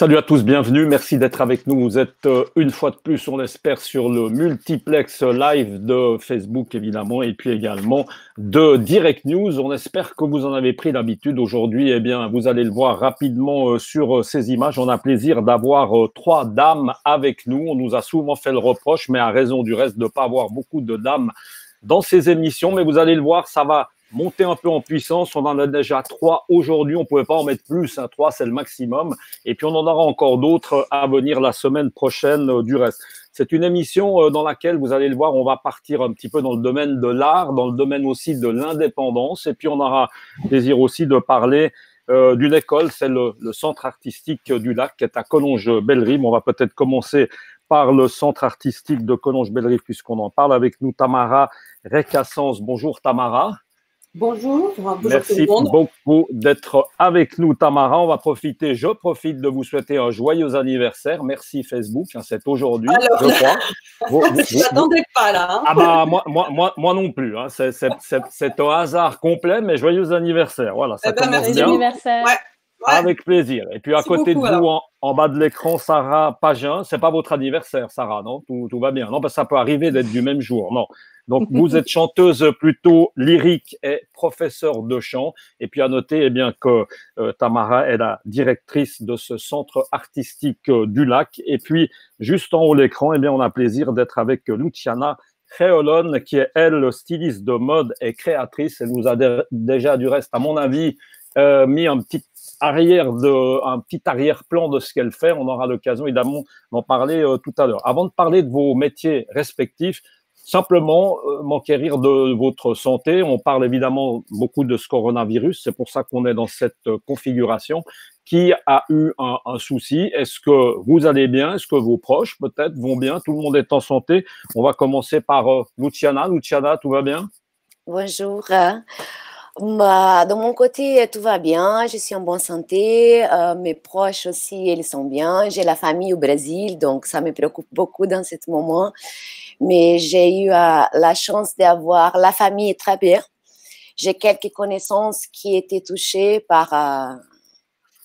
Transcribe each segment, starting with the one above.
Salut à tous, bienvenue, merci d'être avec nous. Vous êtes une fois de plus, on l'espère, sur le multiplex live de Facebook évidemment et puis également de Direct News. On espère que vous en avez pris l'habitude aujourd'hui. Eh bien, vous allez le voir rapidement sur ces images. On a plaisir d'avoir trois dames avec nous. On nous a souvent fait le reproche, mais à raison du reste de ne pas avoir beaucoup de dames dans ces émissions. Mais vous allez le voir, ça va monter un peu en puissance. On en a déjà trois aujourd'hui. On ne pouvait pas en mettre plus. Hein. Trois, c'est le maximum. Et puis, on en aura encore d'autres à venir la semaine prochaine du reste. C'est une émission dans laquelle, vous allez le voir, on va partir un petit peu dans le domaine de l'art, dans le domaine aussi de l'indépendance. Et puis, on aura plaisir aussi de parler d'une école. C'est le Centre artistique du Lac qui est à Collonges-Bellerive. On va peut-être commencer par le Centre artistique de Collonges-Bellerive puisqu'on en parle avec nous. Tamara Recassens. Bonjour Tamara. Bonjour, bonjour merci tout le monde. Beaucoup d'être avec nous, Tamara. On va profiter, je profite de vous souhaiter un joyeux anniversaire. Merci Facebook, hein, c'est aujourd'hui, je crois. Je ne m'attendais pas là. Hein. Ah bah moi non plus. Hein. C'est un hasard complet, mais joyeux anniversaire. Voilà, ça commence bien. Anniversaire. Ouais. Ouais. Avec plaisir. Et puis à côté beaucoup, de vous, en bas de l'écran, Sarah Pagin. C'est pas votre anniversaire, Sarah, non? Tout va bien. Non, parce que ça peut arriver d'être du même jour. Non. Donc vous êtes chanteuse plutôt lyrique et professeure de chant. Et puis à noter, eh bien que Tamara est la directrice de ce centre artistique du Lac. Et puis juste en haut de l'écran, eh bien on a plaisir d'être avec Luciana Créolone, qui est elle styliste de mode et créatrice. Elle nous a déjà du reste, à mon avis, mis un petit arrière-plan de ce qu'elle fait. On aura l'occasion évidemment d'en parler tout à l'heure. Avant de parler de vos métiers respectifs, simplement m'enquérir de votre santé. On parle évidemment beaucoup de ce coronavirus, c'est pour ça qu'on est dans cette configuration. Qui a eu un souci? Est-ce que vous allez bien? Est-ce que vos proches peut-être vont bien? Tout le monde est en santé. On va commencer par Luciana. Luciana, tout va bien? Bonjour. De mon côté, tout va bien. Je suis en bonne santé. Mes proches aussi, ils sont bien. J'ai la famille au Brésil, donc ça me préoccupe beaucoup dans ce moment. Mais j'ai eu la chance d'avoir la famille très bien. J'ai quelques connaissances qui étaient touchées par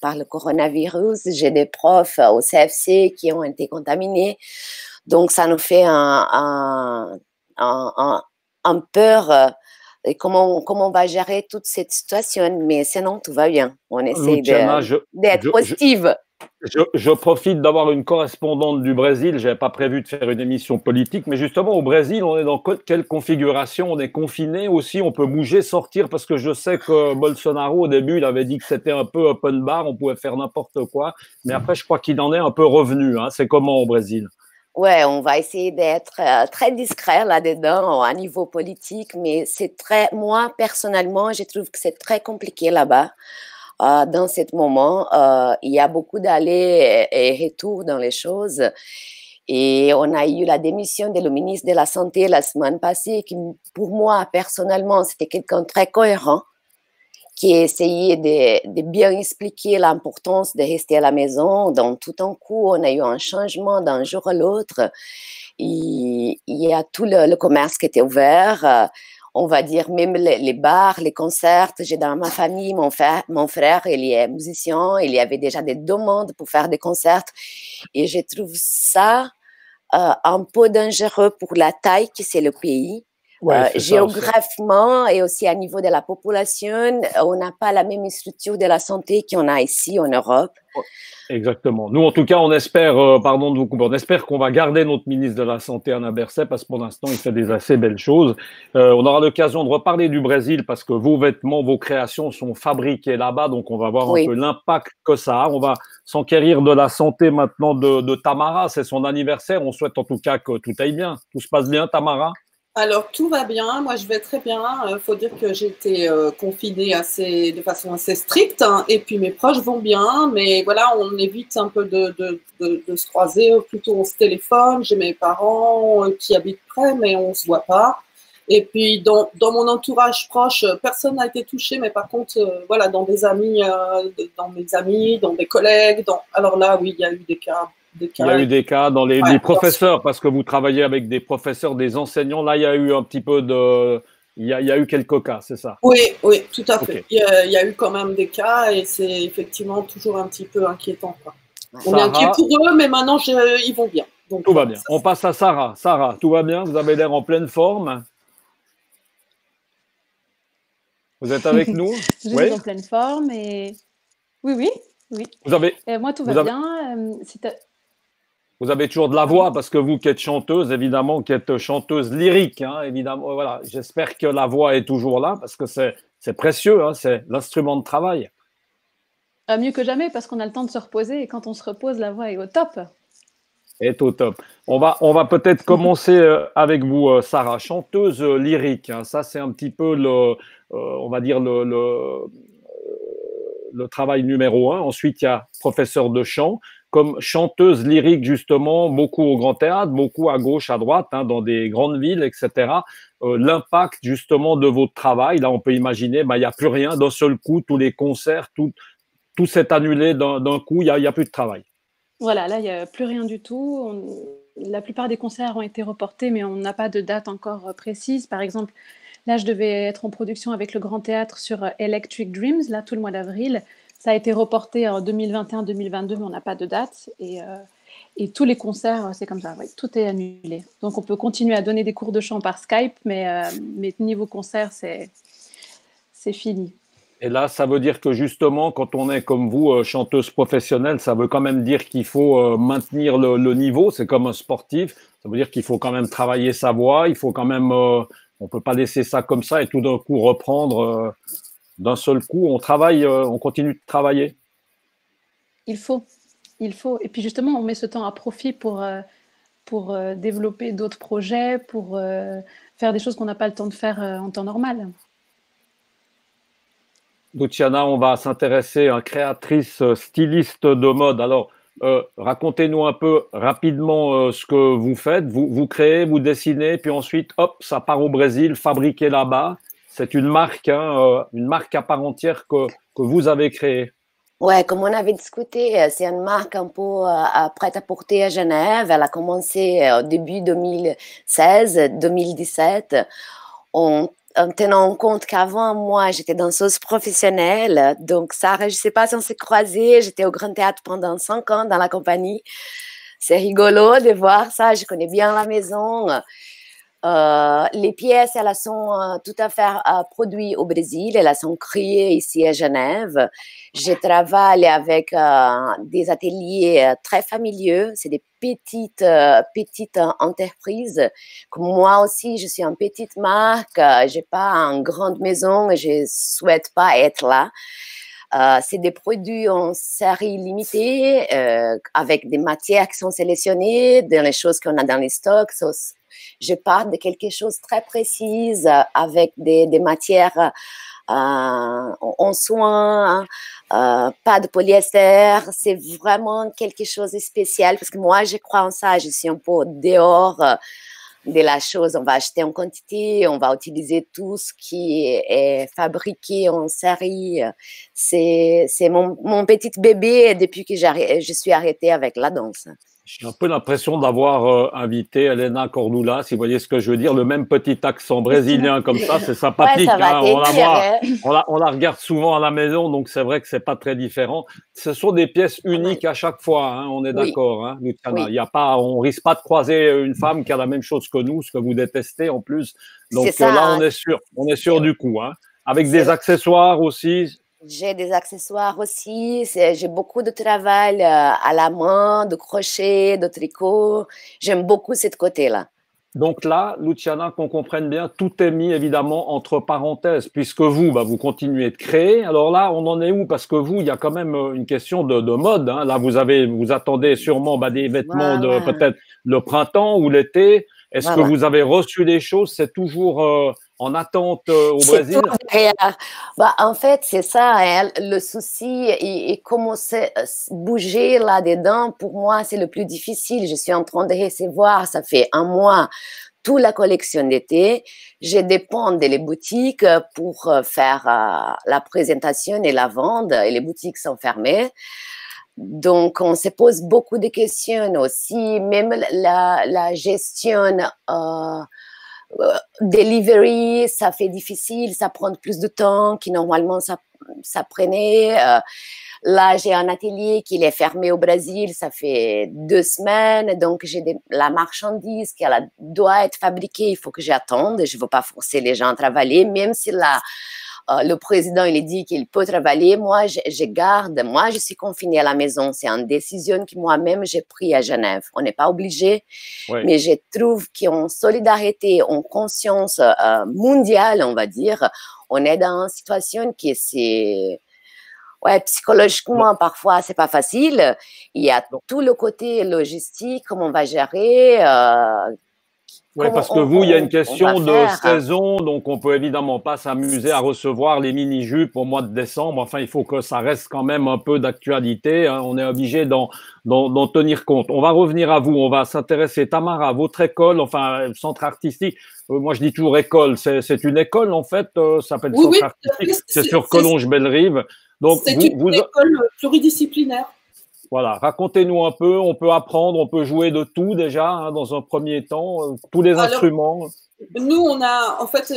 le coronavirus. J'ai des profs au CFC qui ont été contaminés. Donc, ça nous fait un peur. Et comment on va gérer toute cette situation, mais sinon tout va bien. On essaie d'être positive. Je profite d'avoir une correspondante du Brésil. Je n'avais pas prévu de faire une émission politique, mais justement au Brésil, on est dans quelle configuration? On est confiné aussi, on peut bouger, sortir, parce que je sais que Bolsonaro au début, il avait dit que c'était un peu open bar, on pouvait faire n'importe quoi, mais après je crois qu'il en est un peu revenu. Hein. C'est comment au Brésil? Ouais, on va essayer d'être très discret là-dedans à niveau politique, mais c'est moi personnellement, je trouve que c'est très compliqué là-bas. Dans ce moment, il y a beaucoup d'allers et retours dans les choses. Et on a eu la démission de le ministre de la Santé la semaine passée, qui pour moi personnellement, c'était quelqu'un de très cohérent, qui essayait de bien expliquer l'importance de rester à la maison. Donc, tout un coup, on a eu un changement d'un jour à l'autre. Il y a tout le commerce qui était ouvert. On va dire même les bars, les concerts. J'ai dans ma famille, mon frère, il est musicien. Il y avait déjà des demandes pour faire des concerts. Et je trouve ça un peu dangereux pour la taille que c'est le pays. Ouais, géographiquement et aussi à niveau de la population, on n'a pas la même structure de la santé qu'on a ici en Europe. Exactement. Nous, en tout cas, on espère, pardon de vous couper, on espère qu'on va garder notre ministre de la Santé, Anna Berset, parce que pour l'instant, il fait des assez belles choses. On aura l'occasion de reparler du Brésil parce que vos vêtements, vos créations sont fabriquées là-bas, donc on va voir un peu l'impact que ça a. On va s'enquérir de la santé maintenant de Tamara. C'est son anniversaire. On souhaite en tout cas que tout aille bien. Tout se passe bien, Tamara? Alors, tout va bien. Moi, je vais très bien. Il faut dire que j'ai été confinée de façon assez stricte. Hein, et puis, mes proches vont bien. Mais voilà, on évite un peu de se croiser. Plutôt, on se téléphone. J'ai mes parents qui habitent près, mais on ne se voit pas. Et puis, dans mon entourage proche, personne n'a été touché. Mais par contre, voilà, dans mes amis, dans des collègues. Alors là, oui, il y a eu des cas. Il y a eu des cas dans les professeurs, parce que vous travaillez avec des professeurs, des enseignants. Là, il y a eu un petit peu il y a eu quelques cas, c'est ça? Oui, tout à fait. Il y a eu quand même des cas et c'est effectivement toujours un petit peu inquiétant, quoi. On est inquiet Sarah, pour eux, mais maintenant, ils vont bien. Donc, tout va bien. On passe à Sarah. Sarah, tout va bien? Vous avez l'air en pleine forme. Vous êtes avec nous? Je Oui. suis en pleine forme et oui. Vous avez, Moi, tout vous va avez, bien. vous avez toujours de la Pardon. voix parce que vous qui êtes chanteuse, évidemment, qui êtes chanteuse lyrique, hein, évidemment. Voilà. J'espère que la voix est toujours là parce que c'est précieux, hein, c'est l'instrument de travail. Mieux que jamais parce qu'on a le temps de se reposer et quand on se repose, la voix est au top. Est au top. On va peut-être commencer avec vous, Sarah, chanteuse lyrique, hein. Ça, c'est un petit peu on va dire le travail numéro un. Ensuite, il y a professeur de chant. Comme chanteuse lyrique, justement, beaucoup au Grand Théâtre, beaucoup à gauche, à droite, hein, dans des grandes villes, etc. L'impact, justement, de votre travail, là, on peut imaginer, il n'y a plus rien, d'un seul coup, tous les concerts, tout s'est annulé d'un coup, il y a plus de travail. Voilà, là, il n'y a plus rien du tout. La plupart des concerts ont été reportés, mais on n'a pas de date encore précise. Par exemple, là, je devais être en production avec le Grand Théâtre sur Electric Dreams, là, tout le mois d'avril. Ça a été reporté en 2021-2022, mais on n'a pas de date. Et tous les concerts, c'est comme ça, oui, tout est annulé. Donc, on peut continuer à donner des cours de chant par Skype, mais niveau concert, c'est fini. Et là, ça veut dire que justement, quand on est comme vous, chanteuse professionnelle, ça veut quand même dire qu'il faut maintenir le niveau. C'est comme un sportif. Ça veut dire qu'il faut quand même travailler sa voix. Il faut quand même, on peut pas laisser ça comme ça et tout d'un coup reprendre d'un seul coup. On travaille, on continue de travailler. Il faut. Et puis justement, on met ce temps à profit pour développer d'autres projets, pour faire des choses qu'on n'a pas le temps de faire en temps normal. Luciana, on va s'intéresser à une créatrice styliste de mode. Alors, racontez-nous un peu rapidement ce que vous faites. Vous créez, vous dessinez, puis ensuite, hop, ça part au Brésil, fabriqué là-bas. C'est une marque, hein, une marque à part entière que vous avez créée. Ouais, comme on avait discuté, c'est une marque un peu prêt-à-porter à Genève. Elle a commencé au début 2016-2017. En tenant compte qu'avant, moi, j'étais danseuse professionnelle. Donc, ça, je ne sais pas si on s'est croisés. J'étais au Grand Théâtre pendant 5 ans dans la compagnie. C'est rigolo de voir ça. Je connais bien la maison. Les pièces, elles sont tout à fait produites au Brésil. Elles sont créées ici à Genève. Je travaille avec des ateliers très familiaux. C'est des petites entreprises. Comme moi aussi, je suis une petite marque. Je n'ai pas une grande maison et je ne souhaite pas être là. C'est des produits en série limitée avec des matières qui sont sélectionnées, dans les choses qu'on a dans les stocks. Je parle de quelque chose de très précis avec des matières en soie, pas de polyester. C'est vraiment quelque chose de spécial parce que moi, je crois en ça. Je suis un peu dehors de la chose. On va acheter en quantité, on va utiliser tout ce qui est fabriqué en série. C'est mon petit bébé depuis que je suis arrêtée avec la danse. J'ai un peu l'impression d'avoir invité Elena Cordula, si vous voyez ce que je veux dire, le même petit accent brésilien comme ça, c'est sympathique. Ouais, ça va on la regarde souvent à la maison, donc c'est vrai que c'est pas très différent. Ce sont des pièces uniques à chaque fois, hein, on est d'accord, hein, Luciana. Oui. Il y a pas, on risque pas de croiser une femme qui a la même chose que nous, ce que vous détestez en plus. Donc ça, là, on est sûr du coup, hein, avec des accessoires aussi. J'ai des accessoires aussi. J'ai beaucoup de travail à la main, de crochet, de tricot. J'aime beaucoup ce côté-là. Donc là, Luciana, qu'on comprenne bien, tout est mis évidemment entre parenthèses, puisque vous, vous continuez de créer. Alors là, on en est où? Parce que vous, il y a quand même une question de mode, hein. Là, vous attendez sûrement des vêtements de peut-être le printemps ou l'été. Est-ce que vous avez reçu des choses? C'est toujours en attente au Brésil? En fait, c'est ça, hein. Le souci et commencer à bouger là-dedans, pour moi, c'est le plus difficile. Je suis en train de recevoir, ça fait un mois, toute la collection d'été. Je dépends des boutiques pour faire la présentation et la vente, et les boutiques sont fermées. Donc, on se pose beaucoup de questions aussi, même la gestion delivery, ça fait difficile, ça prend plus de temps que normalement ça prenait. Là, j'ai un atelier qui est fermé au Brésil, ça fait 2 semaines, donc j'ai la marchandise qui doit être fabriquée, il faut que j'attende, je ne veux pas forcer les gens à travailler, même si le président il dit qu'il peut travailler, moi je suis confinée à la maison, c'est une décision que moi-même j'ai prise à Genève, on n'est pas obligé, oui. Mais je trouve qu'en solidarité, en conscience mondiale, on va dire, on est dans une situation qui c'est... Ouais, psychologiquement, parfois, c'est pas facile. Il y a tout le côté logistique, comment on va gérer. Oui, parce que vous, il y a une question de saison, donc on peut évidemment pas s'amuser à recevoir les mini-jupes au mois de décembre. Enfin, il faut que ça reste quand même un peu d'actualité. Hein. On est obligé d'en tenir compte. On va revenir à vous. On va s'intéresser, Tamara, à votre école, enfin, centre artistique. Moi, je dis toujours école. C'est une école, en fait. Ça s'appelle centre artistique. C'est sur Collonges-Bellerive. Donc, c'est une école pluridisciplinaire. Voilà, racontez-nous un peu, on peut apprendre, on peut jouer de tout déjà, hein, dans un premier temps, tous les instruments. Nous, on a, en fait,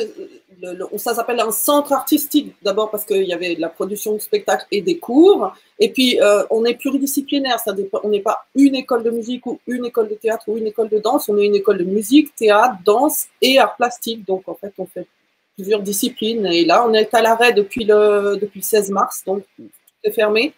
ça s'appelle un centre artistique, d'abord parce qu'il y avait de la production de spectacles et des cours, et puis on est pluridisciplinaire, on n'est pas une école de musique ou une école de théâtre ou une école de danse, on est une école de musique, théâtre, danse et art plastique, donc en fait, on fait plusieurs disciplines, et là, on est à l'arrêt depuis le 16 mars, donc tout est fermé.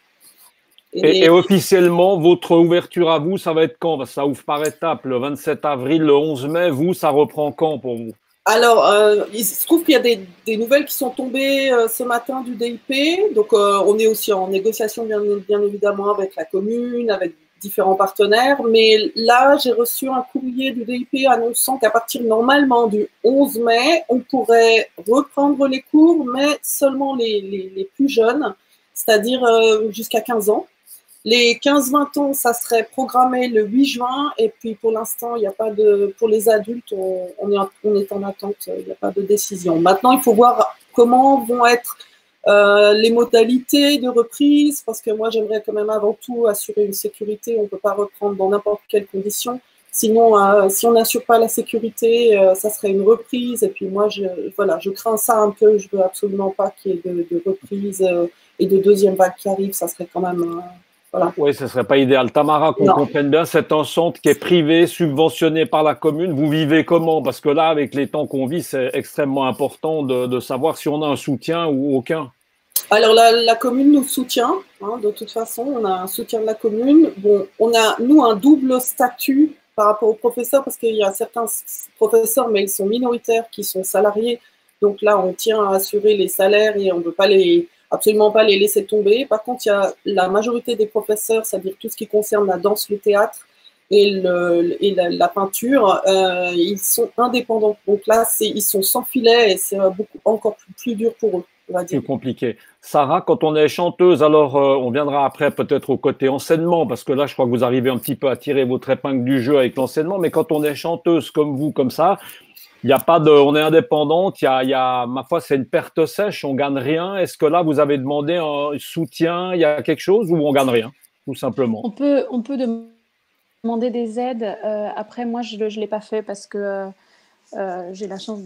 Et officiellement, votre ouverture à vous, ça va être quand? Parce que ça ouvre par étapes, le 27 avril, le 11 mai. Vous, ça reprend quand pour vous? Alors, il se trouve qu'il y a des nouvelles qui sont tombées ce matin du DIP. Donc, on est aussi en négociation, bien évidemment, avec la commune, avec différents partenaires. Mais là, j'ai reçu un courrier du DIP annonçant qu'à partir normalement du 11 mai, on pourrait reprendre les cours, mais seulement les plus jeunes, c'est-à-dire jusqu'à 15 ans. Les 15-20 ans, ça serait programmé le 8 juin. Et puis, pour l'instant, il n'y a pas de... Pour les adultes, on est en attente. Il n'y a pas de décision. Maintenant, il faut voir comment vont être les modalités de reprise. Parce que moi, j'aimerais quand même avant tout assurer une sécurité. On ne peut pas reprendre dans n'importe quelles conditions. Sinon, si on n'assure pas la sécurité, ça serait une reprise. Et puis moi, je crains ça un peu. Je ne veux absolument pas qu'il y ait de reprise et de deuxième vague qui arrive. Ça serait quand même... Voilà. Oui, ce ne serait pas idéal. Tamara, qu'on comprenne bien, c'est un centre qui est privé, subventionné par la commune. Vous vivez comment? Parce que là, avec les temps qu'on vit, c'est extrêmement important de savoir si on a un soutien ou aucun. Alors, la commune nous soutient. Hein, de toute façon, on a un soutien de la commune. Bon, on a, nous, un double statut par rapport aux professeurs, parce qu'il y a certains professeurs, mais ils sont minoritaires, qui sont salariés. Donc là, on tient à assurer les salaires et on ne veut pas absolument pas les laisser tomber. Par contre, il y a la majorité des professeurs, c'est-à-dire tout ce qui concerne la danse, le théâtre et la peinture, ils sont indépendants. Donc là, ils sont sans filet et c'est encore plus dur pour eux. Plus compliqué. Sarah, quand on est chanteuse, alors on viendra après peut-être au côté enseignement, parce que là, je crois que vous arrivez un petit peu à tirer votre épingle du jeu avec l'enseignement, mais quand on est chanteuse comme vous, comme ça, il n'y a pas de, on est indépendante, ma foi, c'est une perte sèche, on gagne rien. Est-ce que là, vous avez demandé un soutien, il y a quelque chose ou on gagne rien, tout simplement? On peut demander des aides. Après, moi, je l'ai pas fait parce que j'ai la chance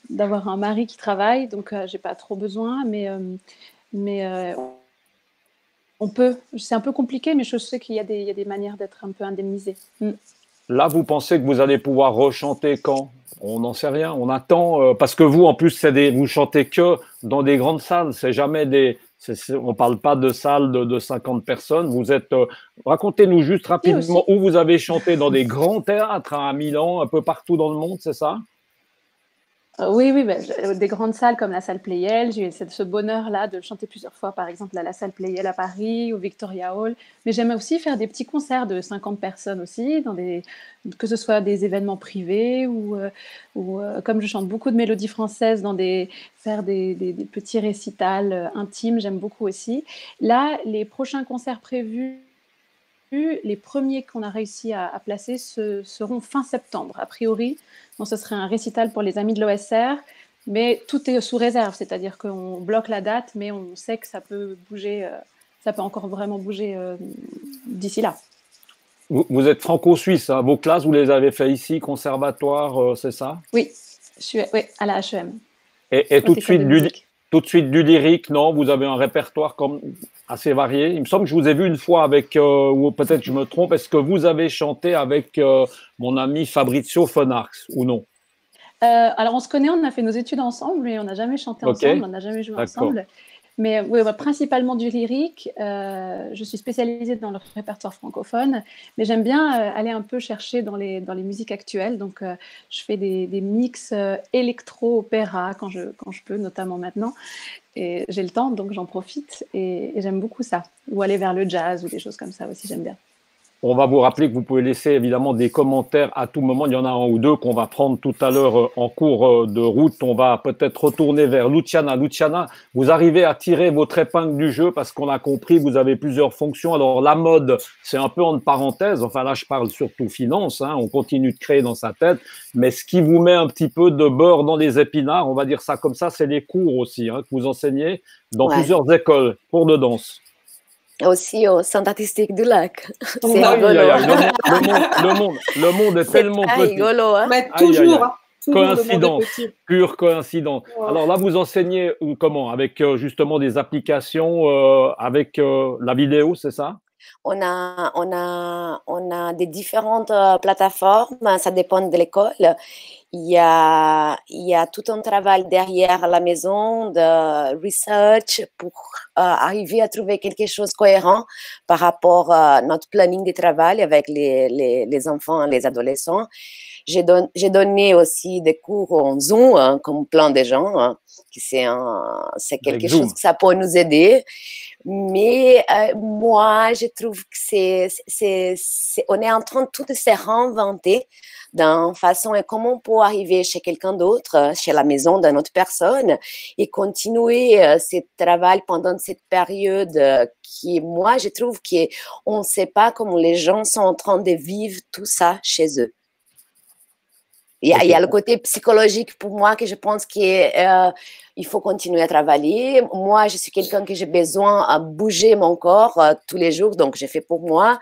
d'avoir un mari qui travaille, donc j'ai pas trop besoin, mais on peut. C'est un peu compliqué, mais je sais qu'il y a des manières d'être un peu indemnisé. Là, vous pensez que vous allez pouvoir rechanter quand? On n'en sait rien, on attend. Parce que vous, en plus, vous chantez que dans des grandes salles. C'est jamais on ne parle pas de salles de 50 personnes. Vous êtes. Racontez-nous juste rapidement où vous avez chanté dans des grands théâtres, hein, à Milan, un peu partout dans le monde, c'est ça? Oui, des grandes salles comme la salle Pleyel. J'ai eu ce bonheur-là de chanter plusieurs fois, par exemple, à la salle Pleyel à Paris, au Victoria Hall. Mais j'aime aussi faire des petits concerts de 50 personnes aussi, que ce soit des événements privés ou comme je chante beaucoup de mélodies françaises, faire des petits récitals intimes, j'aime beaucoup aussi. Là, les prochains concerts prévus, les premiers qu'on a réussi à placer seront fin septembre, a priori. Donc, ce serait un récital pour les amis de l'OSR, mais tout est sous réserve, c'est-à-dire qu'on bloque la date, mais on sait que ça peut bouger, ça peut encore vraiment bouger d'ici là. Vous êtes franco-suisse, hein. Vos classes, vous les avez fait ici, conservatoire, c'est ça? Oui, je suis à la HEM. Et tout de suite, tout de suite du lyrique, non? Vous avez un répertoire comme assez varié. Il me semble que je vous ai vu une fois avec, ou peut-être je me trompe, est-ce que vous avez chanté avec mon ami Fabrizio Fonarx ou non? Alors, on se connaît, on a fait nos études ensemble, mais on n'a jamais chanté ensemble, on n'a jamais joué ensemble. Mais oui, principalement du lyrique. Je suis spécialisée dans le répertoire francophone, mais j'aime bien aller un peu chercher dans les musiques actuelles. Donc, je fais des mix électro-opéra quand je peux, notamment maintenant. Et j'ai le temps, donc j'en profite et j'aime beaucoup ça. Ou aller vers le jazz ou des choses comme ça aussi, j'aime bien. On va vous rappeler que vous pouvez laisser évidemment des commentaires à tout moment. Il y en a un ou deux qu'on va prendre tout à l'heure en cours de route. On va peut-être retourner vers Luciana. Luciana, vous arrivez à tirer votre épingle du jeu parce qu'on a compris, vous avez plusieurs fonctions. Alors la mode, c'est un peu en parenthèse. Enfin là, je parle surtout finance. On continue de créer dans sa tête. Mais ce qui vous met un petit peu de beurre dans les épinards, on va dire ça comme ça, c'est les cours aussi que vous enseignez dans plusieurs écoles, cours de danse. Aussi au Centre artistique du Lac. C'est rigolo. Le monde est tellement petit. Rigolo, hein? Mais toujours, coïncidence, pure coïncidence. Ouais. Alors là, vous enseignez comment? Avec justement des applications, avec la vidéo, c'est ça? On a des différentes plateformes, ça dépend de l'école. Il y a tout un travail derrière la maison de research pour arriver à trouver quelque chose de cohérent par rapport à notre planning de travail avec les enfants et les adolescents. J'ai donné aussi des cours en Zoom, comme plein de gens. C'est quelque chose que ça peut nous aider. Mais moi, je trouve que on est en train de tout se réinventer d'une façon et comment on peut arriver chez quelqu'un d'autre, chez la maison d'une autre personne et continuer ce travail pendant cette période qui, moi, je trouve qu'on ne sait pas comment les gens sont en train de vivre tout ça chez eux. Il y a le côté psychologique pour moi que je pense qu'il faut continuer à travailler. Moi, je suis quelqu'un que j'ai besoin de bouger mon corps tous les jours, donc je fais pour moi.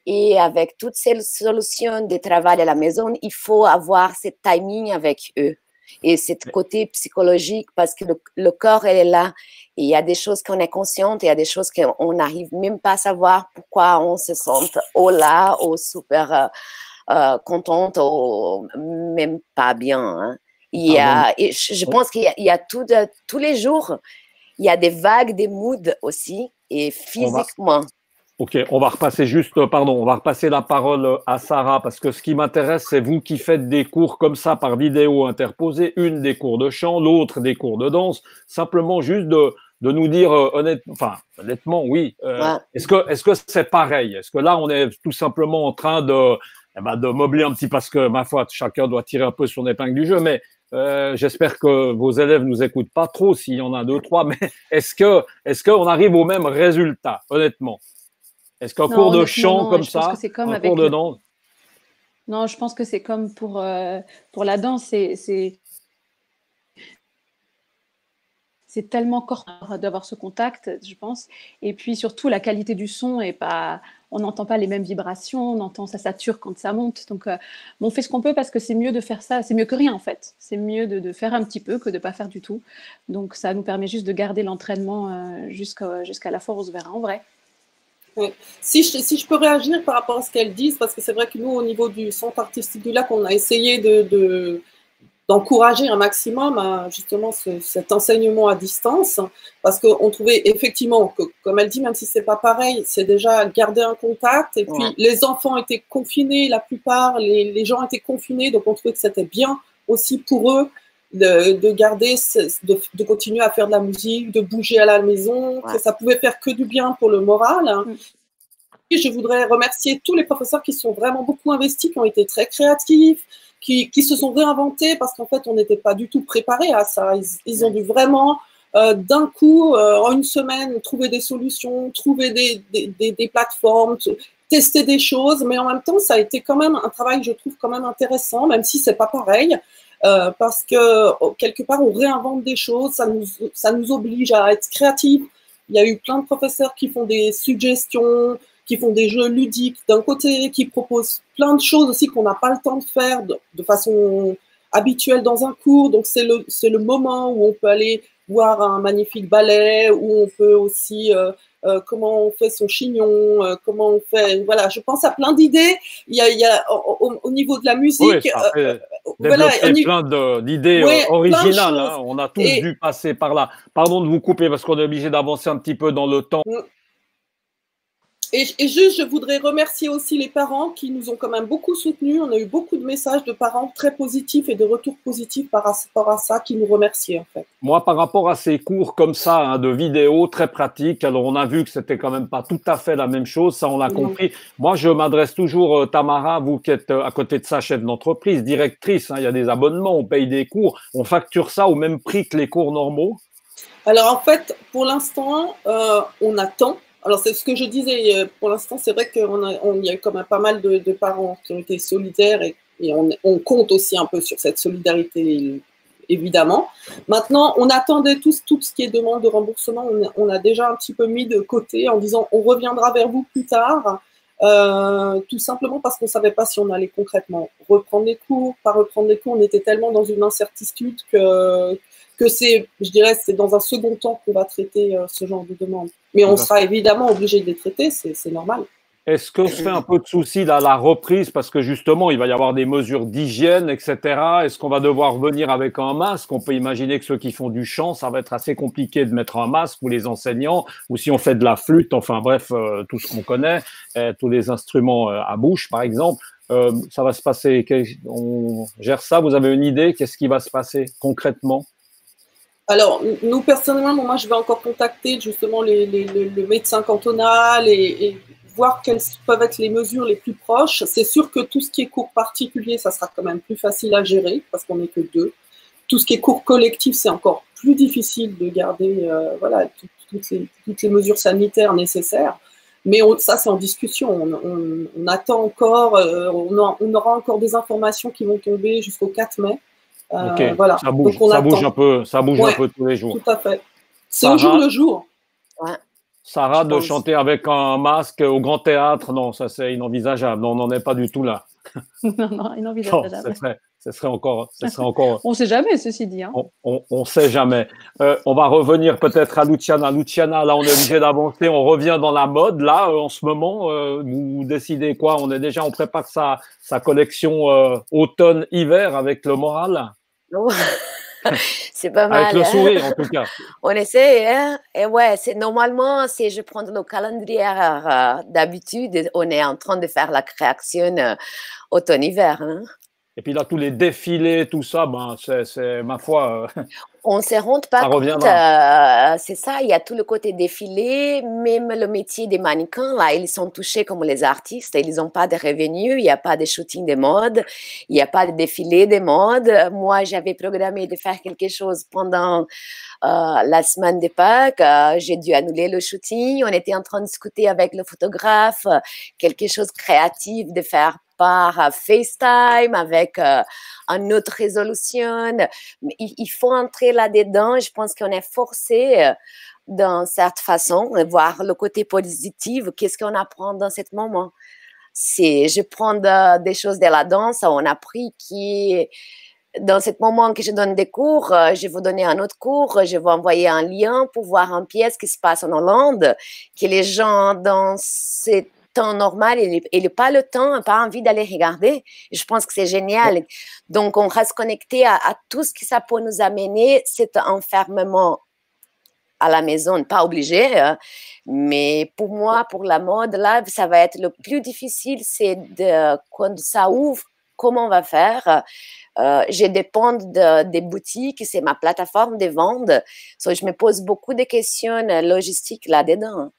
Et avec toutes ces solutions de travail à la maison, il faut avoir ce timing avec eux. Et ce côté psychologique, parce que le corps, elle est là. Et il y a des choses qu'on est consciente, et il y a des choses qu'on n'arrive même pas à savoir pourquoi on se sent là, ou super contente, ou même pas bien. Et je pense qu'il y a tous les jours, il y a des vagues, des moods aussi, et physiquement. Ok, on va repasser on va repasser la parole à Sarah, parce que ce qui m'intéresse, c'est vous qui faites des cours comme ça par vidéo interposée, une des cours de chant, l'autre des cours de danse, simplement juste de nous dire honnêtement, oui. Est-ce que c'est pareil? Est-ce que là, on est tout simplement en train de meubler un petit, parce que ma foi, chacun doit tirer un peu son épingle du jeu, mais j'espère que vos élèves nous écoutent pas trop, s'il y en a 2-3, mais est-ce qu'on arrive au même résultat, honnêtement? Est-ce qu'un cours de chant comme ça, un cours de danse? Non, je pense que c'est comme pour la danse, c'est tellement corporel d'avoir ce contact, je pense. Et puis surtout, la qualité du son est pas. On n'entend pas les mêmes vibrations, on entend ça sature quand ça monte. Donc, on fait ce qu'on peut parce que c'est mieux de faire ça. C'est mieux que rien en fait. C'est mieux de faire un petit peu que de ne pas faire du tout. Donc, ça nous permet juste de garder l'entraînement jusqu'à la fois où on se verra en vrai. Oui. Si je peux réagir par rapport à ce qu'elles disent, parce que c'est vrai que nous, au niveau du Centre artistique du Lac, on a essayé d'encourager un maximum justement cet enseignement à distance, parce qu'on trouvait effectivement que, comme elle dit, même si c'est pas pareil, c'est déjà garder un contact, et puis les enfants étaient confinés, la plupart, les gens étaient confinés, donc on trouvait que c'était bien aussi pour eux de garder, de continuer à faire de la musique, de bouger à la maison, que ça pouvait faire que du bien pour le moral. Et je voudrais remercier tous les professeurs qui sont vraiment beaucoup investis, qui ont été très créatifs, qui se sont réinventés, parce qu'en fait, on n'était pas du tout préparés à ça. Ils ont dû vraiment, d'un coup, en une semaine, trouver des solutions, trouver des plateformes, tester des choses, mais en même temps, ça a été quand même un travail, je trouve, quand même intéressant, même si c'est pas pareil. Parce que quelque part on réinvente des choses, ça nous oblige à être créatifs. Il y a eu plein de professeurs qui font des suggestions, qui font des jeux ludiques d'un côté, qui proposent plein de choses aussi qu'on n'a pas le temps de faire de façon habituelle dans un cours. Donc c'est le moment où on peut aller voir un magnifique ballet, où on peut aussi comment on fait son chignon, comment on fait. Voilà, je pense à plein d'idées. Il y a au niveau de la musique, Oui, ça fait voilà, développer plein d'idées ouais, plein de originales, hein. choses. On a tous dû passer par là. Pardon de vous couper parce qu'on est obligé d'avancer un petit peu dans le temps. Et juste, je voudrais remercier aussi les parents qui nous ont quand même beaucoup soutenus. On a eu beaucoup de messages de parents très positifs et de retours positifs par rapport à ça, qui nous remerciaient en fait. Moi, par rapport à ces cours comme ça, hein, de vidéos très pratiques, alors on a vu que c'était quand même pas tout à fait la même chose, ça on l'a compris. Moi, je m'adresse toujours, Tamara, vous qui êtes à côté de ça, chef d'entreprise, directrice, hein, il y a des abonnements, on paye des cours, on facture ça au même prix que les cours normaux? Alors en fait, pour l'instant, on attend. Alors c'est ce que je disais, pour l'instant, c'est vrai qu'il y a quand même pas mal de parents qui ont été solidaires et on compte aussi un peu sur cette solidarité, évidemment. Maintenant, on attendait tout ce qui est demande de remboursement, on a déjà un petit peu mis de côté en disant on reviendra vers vous plus tard, tout simplement parce qu'on ne savait pas si on allait concrètement reprendre les cours, pas reprendre les cours. On était tellement dans une incertitude que c'est, je dirais, c'est dans un second temps qu'on va traiter ce genre de demande. Mais on sera évidemment obligé de les traiter, c'est normal. Est-ce que se fait un peu de souci à la reprise parce que justement, il va y avoir des mesures d'hygiène, etc. Est-ce qu'on va devoir venir avec un masque? On peut imaginer que ceux qui font du chant, ça va être assez compliqué de mettre un masque, ou les enseignants, ou si on fait de la flûte, enfin bref, tout ce qu'on connaît, tous les instruments à bouche, par exemple. Ça va se passer, on gère ça? Vous avez une idée? Qu'est-ce qui va se passer concrètement? Alors, nous, personnellement, moi, je vais encore contacter justement le médecin cantonal et voir quelles peuvent être les mesures les plus proches. C'est sûr que tout ce qui est cours particulier, ça sera quand même plus facile à gérer parce qu'on n'est que deux. Tout ce qui est cours collectif, c'est encore plus difficile de garder voilà, toutes les mesures sanitaires nécessaires. Mais ça, c'est en discussion. On attend encore, on aura encore des informations qui vont tomber jusqu'au 4 mai. Ok, voilà. ça bouge, Donc ça bouge un peu, ça bouge un peu tous les jours. Tout à fait. C'est au jour le jour. Ouais. Sarah, de chanter avec un masque au Grand Théâtre, non, ça c'est inenvisageable. Non, on n'en est pas du tout là. Non, inenvisageable. Ce serait encore. On ne sait jamais, ceci dit. Hein. On sait jamais. On va revenir peut-être à Luciana. Luciana, là, on est obligé d'avancer. On revient dans la mode. Là, en ce moment, vous décidez quoi? On prépare sa collection automne-hiver avec le moral. C'est pas mal. Avec le sourire, en tout cas. On essaie, hein? Et ouais, normalement, si je prends le calendrier d'habitude, on est en train de faire la création automne-hiver. Hein? Et puis là, tous les défilés, tout ça, ben, c'est ma foi. On ne se rend pas compte, c'est ça, il y a tout le côté défilé, même le métier des mannequins, là, ils sont touchés comme les artistes, ils n'ont pas de revenus, il n'y a pas de shooting de mode, il n'y a pas de défilé de mode. Moi, j'avais programmé de faire quelque chose pendant la semaine de Pâques, j'ai dû annuler le shooting, on était en train de discuter avec le photographe, quelque chose de créatif de faire par FaceTime avec une autre résolution. Il faut entrer là-dedans. Je pense qu'on est forcé d'une certaine façon de voir le côté positif. Qu'est-ce qu'on apprend dans ce moment? Je prends des choses de la danse. On a appris qui dans ce moment que je donne des cours, je vais vous donner un autre cours, je vais envoyer un lien pour voir une pièce qui se passe en Hollande, que les gens dans cette temps normal, il n'a pas le temps, n'a pas envie d'aller regarder. Je pense que c'est génial. Donc, on reste connecté à tout ce que ça peut nous amener, cet enfermement à la maison, pas obligé. Mais pour moi, pour la mode, là, ça va être le plus difficile, c'est quand ça ouvre, comment on va faire. Je dépends des boutiques, c'est ma plateforme de vente. Je me pose beaucoup de questions logistiques là-dedans.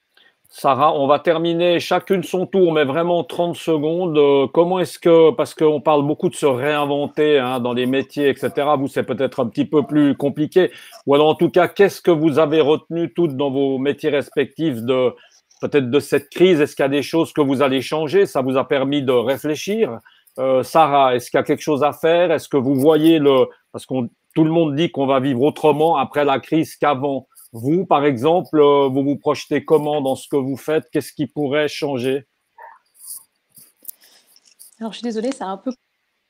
Sarah, on va terminer chacune son tour, mais vraiment 30 secondes. Comment est-ce que, parce qu'on parle beaucoup de se réinventer hein, dans les métiers, etc. Vous, c'est peut-être un petit peu plus compliqué. Ou alors, en tout cas, qu'est-ce que vous avez retenu toutes dans vos métiers respectifs peut-être de cette crise? Est-ce qu'il y a des choses que vous allez changer? Ça vous a permis de réfléchir. Sarah, est-ce qu'il y a quelque chose à faire? Est-ce que vous voyez parce que tout le monde dit qu'on va vivre autrement après la crise qu'avant. Vous, par exemple, vous vous projetez comment dans ce que vous faites? Qu'est-ce qui pourrait changer? Alors, je suis désolée, ça a un peu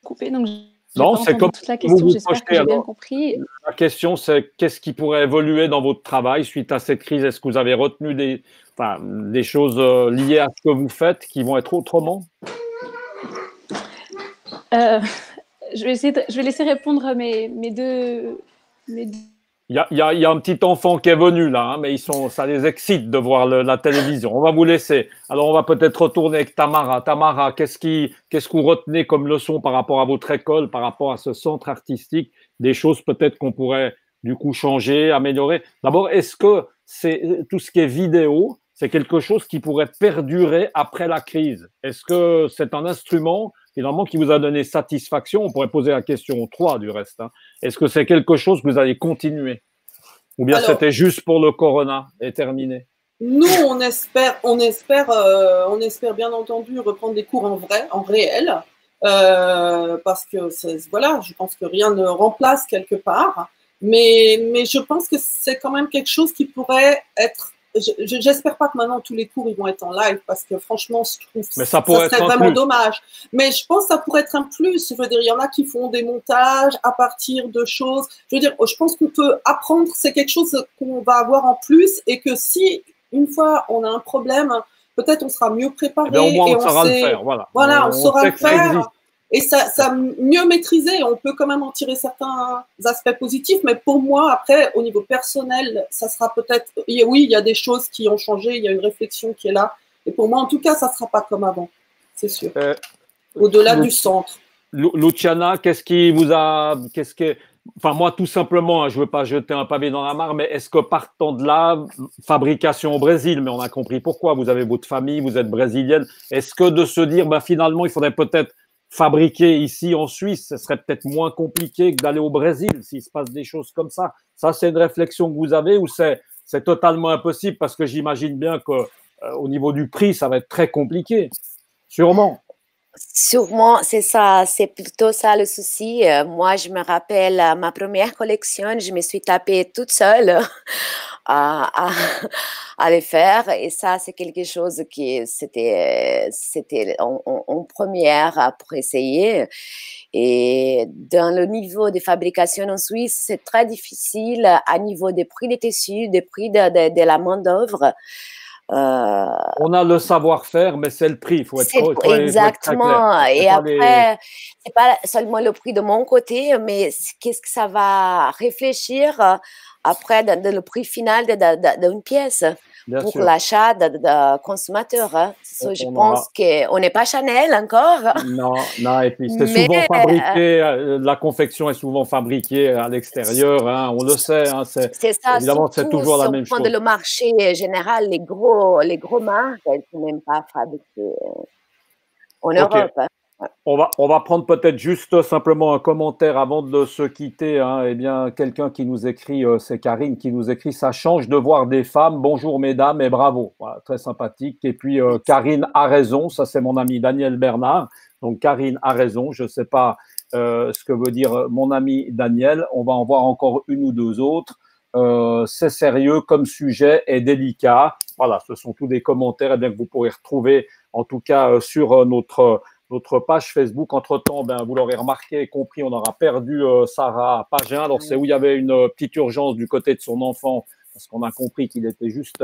coupé, donc J'ai Non, pas c'est entendu comme toute la vous question, vous j'espère que projetez j'ai bien alors. compris. La question, c'est qu'est-ce qui pourrait évoluer dans votre travail suite à cette crise? Est-ce que vous avez retenu enfin, des choses liées à ce que vous faites qui vont être autrement? Euh, je vais laisser répondre mes deux. Il y a un petit enfant qui est venu là, hein, mais ça les excite de voir la télévision. On va vous laisser. Alors, on va peut-être retourner avec Tamara. Tamara, qu'est-ce que vous retenez comme leçon par rapport à votre école, par rapport à ce centre artistique? Des choses peut-être qu'on pourrait du coup changer, améliorer. D'abord, est-ce que tout ce qui est vidéo, c'est quelque chose qui pourrait perdurer après la crise? Est-ce que c'est un instrument finalement qui vous a donné satisfaction? On pourrait poser la question 3 du reste, hein. Est-ce que c'est quelque chose que vous allez continuer? Ou bien Alors, c'était juste pour le corona et terminé? nous, on espère bien entendu reprendre des cours en vrai, en réel, parce que voilà, je pense que rien ne remplace quelque part, mais je pense que c'est quand même quelque chose qui pourrait être. J'espère pas que maintenant tous les cours ils vont être en live parce que franchement, je trouve Mais ça ça pourrait serait être un vraiment plus. dommage. Mais je pense que ça pourrait être un plus. Je veux dire, il y en a qui font des montages à partir de choses. Je veux dire, je pense qu'on peut apprendre. C'est quelque chose qu'on va avoir en plus et que si une fois on a un problème, peut-être on sera mieux Eh bien, au préparé moins, et on on saura le sait, faire. Voilà. voilà, on saura sait le que ça existe. faire et ça mieux maîtriser. On peut quand même en tirer certains aspects positifs, mais pour moi, après, au niveau personnel, ça sera peut-être, oui, il y a des choses qui ont changé, il y a une réflexion qui est là, et pour moi, en tout cas, ça sera pas comme avant, c'est sûr. Euh, Au-delà du centre. Luciana, enfin moi tout simplement, hein, je veux pas jeter un pavé dans la mare, mais est-ce que partant de là, fabrication au Brésil, mais on a compris pourquoi, vous avez votre famille, vous êtes brésilienne, est-ce que de se dire, ben, finalement, il faudrait peut-être fabriquer ici en Suisse, ce serait peut-être moins compliqué que d'aller au Brésil s'il se passe des choses comme ça? Ça, c'est une réflexion que vous avez ou c'est totalement impossible parce que j'imagine bien que au niveau du prix, ça va être très compliqué, sûrement. Sûrement, c'est ça, c'est plutôt ça le souci. Moi, je me rappelle ma première collection, je me suis tapée toute seule à, à le faire. Et ça, c'est quelque chose qui c'était en première pour essayer. Et dans le niveau de fabrication en Suisse, c'est très difficile à niveau des prix des tissus, des prix de la main-d'œuvre. On a le savoir-faire, mais c'est le prix. Il faut être très clair. Exactement. Et après, c'est pas seulement le prix de mon côté, mais qu'est-ce que ça va réfléchir après dans le prix final d'une pièce Bien pour sûr. l'achat de consommateur. Hein. Je pense qu'on n'est pas Chanel encore. Non, non, et puis c'est souvent fabriqué, la confection est souvent fabriquée à l'extérieur, hein, on le sait. Hein, c'est ça, évidemment, c'est toujours la même chose. Dans le marché général, les gros marques, elles ne sont même pas fabriquées en Europe. Hein. On va prendre peut-être juste simplement un commentaire avant de se quitter. Hein. Eh bien, quelqu'un qui nous écrit, c'est Karine qui nous écrit, ça change de voir des femmes. Bonjour mesdames et bravo. Voilà, très sympathique. Et puis Karine a raison. Ça c'est mon ami Daniel Bernard. Donc Karine a raison. Je ne sais pas ce que veut dire mon ami Daniel. On va en voir encore une ou deux autres. C'est sérieux comme sujet et délicat. Voilà, ce sont tous des commentaires que vous pourrez retrouver en tout cas sur notre page Facebook. Entre-temps, ben, vous l'aurez remarqué et compris, on aura perdu Sarah Pagin. Alors, c'est où il y avait une petite urgence du côté de son enfant, parce qu'on a compris qu'il était juste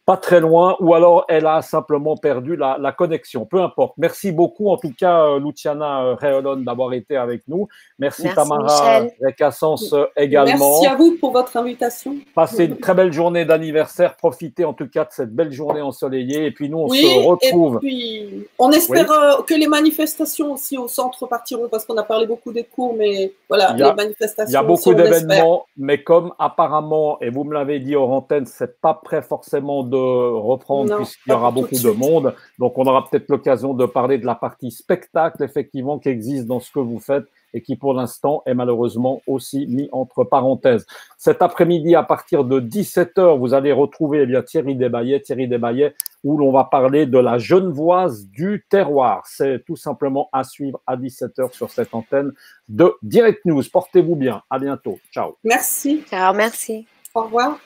pas très loin, ou alors elle a simplement perdu la connexion. Peu importe. Merci beaucoup, en tout cas, Luciana Reolon, d'avoir été avec nous. Merci Tamara Recassens également. Merci à vous pour votre invitation. Passez une très belle journée d'anniversaire. Profitez en tout cas de cette belle journée ensoleillée. Et puis nous, on se retrouve. Et puis, on espère que les manifestations aussi au centre partiront, parce qu'on a parlé beaucoup des cours, mais voilà, les manifestations. Il y a beaucoup d'événements, mais comme apparemment, et vous me l'avez dit hors antenne, c'est pas prêt forcément de reprendre puisqu'il y aura beaucoup de monde. Donc, on aura peut-être l'occasion de parler de la partie spectacle, effectivement, qui existe dans ce que vous faites et qui, pour l'instant, est malheureusement aussi mis entre parenthèses. Cet après-midi, à partir de 17h, vous allez retrouver Thierry Desbaillet, où l'on va parler de la Genevoise du terroir. C'est tout simplement à suivre à 17h sur cette antenne de Direct News. Portez-vous bien. À bientôt. Ciao. Merci. Ciao, merci. Au revoir.